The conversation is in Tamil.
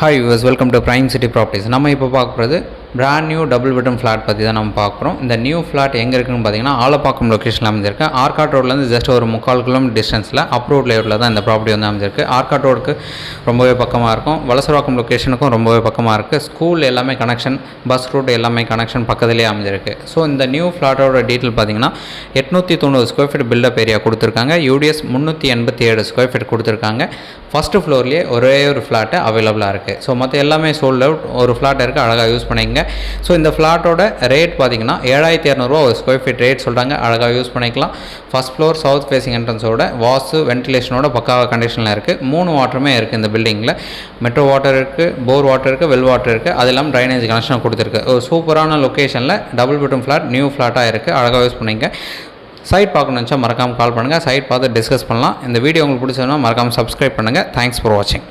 Hi viewers, welcome to Prime City Properties. நம்ம இப்போ பார்க்க போகிறது brand new double bedroom flat பற்றி தான் நம்ம பார்க்குறோம். இந்த நியூ ஃப்ளாட் எங்கே இருக்குன்னு பார்த்தீங்கன்னா ஆலப்பாக்கம் லொக்கேஷனில் அமைஞ்சிருக்கு. ஆர்காட் ரோட்லேருந்து ஜஸ்ட் ஒரு 3/4 கிலோமீட்டர் டிஸ்டன்ஸில் அப்ரோட் லேஅவுட்டில் தான் இந்த ப்ராப்பர்ட்டி வந்து அமைஞ்சிருக்கு. ஆர்காட் ரோடுக்கு ரொம்பவே பக்கமாக இருக்கும். வலசரவாக்கம் லொக்கேஷனுக்கும் ரொம்பவே பக்கமாக இருக்குது. ஸ்கூல் எல்லாமே கனெக்ஷன், பஸ் ரூட் எல்லாமே கனெக்ஷன் பக்கத்துலேயே அமைஞ்சிருக்கு. ஸோ இந்த நியூ ஃப்ளாட்டோட டீட்டெயில் பார்த்தீங்கன்னா 890 ஸ்கொயர் ஃபீட் பில்டப் ஏரியா கொடுத்துருக்காங்க. யூடிஎஸ் 387 ஸ்கொயர் ஃபீட் கொடுத்துருக்காங்க. ஃபஸ்ட்டு ஃப்ளோர்லேயே ஒரே ஒரு ஃப்ளாட்டு அவைலபிளாக இருக்குது. ஸோ மற்ற எல்லாமே சோல்ட் அவுட். ஒரு ஃப்ளாட் இருக்குது, அழகாக யூஸ் பண்ணிங்க. ஸோ இந்த ஃப்ளாட்டோட ரேட் பார்த்தீங்கன்னா 7200 ஒரு ஸ்கொயர் ஃபீட் ரேட் சொல்கிறாங்க. அழகாக யூஸ் பண்ணிக்கலாம். ஃபஸ்ட் ஃப்ளோர் சவுத் ஃபேசிங் என்ட்ரன்ஸோட வாஸ்து வென்டிலேஷனோட பக்காவாக கண்டிஷனில் இருக்குது. 3 வாட்டருமே இருக்குது இந்த பில்டிங்கில். மெட்ரோ வாட்டர் இருக்குது, போர் வாட்டர் இருக்குது, வெல் வாட்டர் இருக்குது. அது இல்லாமல் ட்ரைனேஜ் கனெக்ஷன் கொடுத்துருக்கு. ஒரு சூப்பரான லொக்கேஷனில் டபுள் பெட்ரூம் ஃப்ளாட் நியூ ஃப்ளாட்டாக இருக்குது. அழகாக யூஸ் பண்ணிங்க. சைட் பார்க்கணுன்னு நினச்சா மறக்காமல் கால் பண்ணுங்கள். சைட் பார்த்து டிஸ்கஸ் பண்ணலாம். இந்த வீடியோ உங்களுக்கு பிடிச்சதுன்னா மறக்காமல் சப்ஸ்கிரைப் பண்ணுங்கள். தேங்க்ஸ் ஃபார் வாட்சிங்.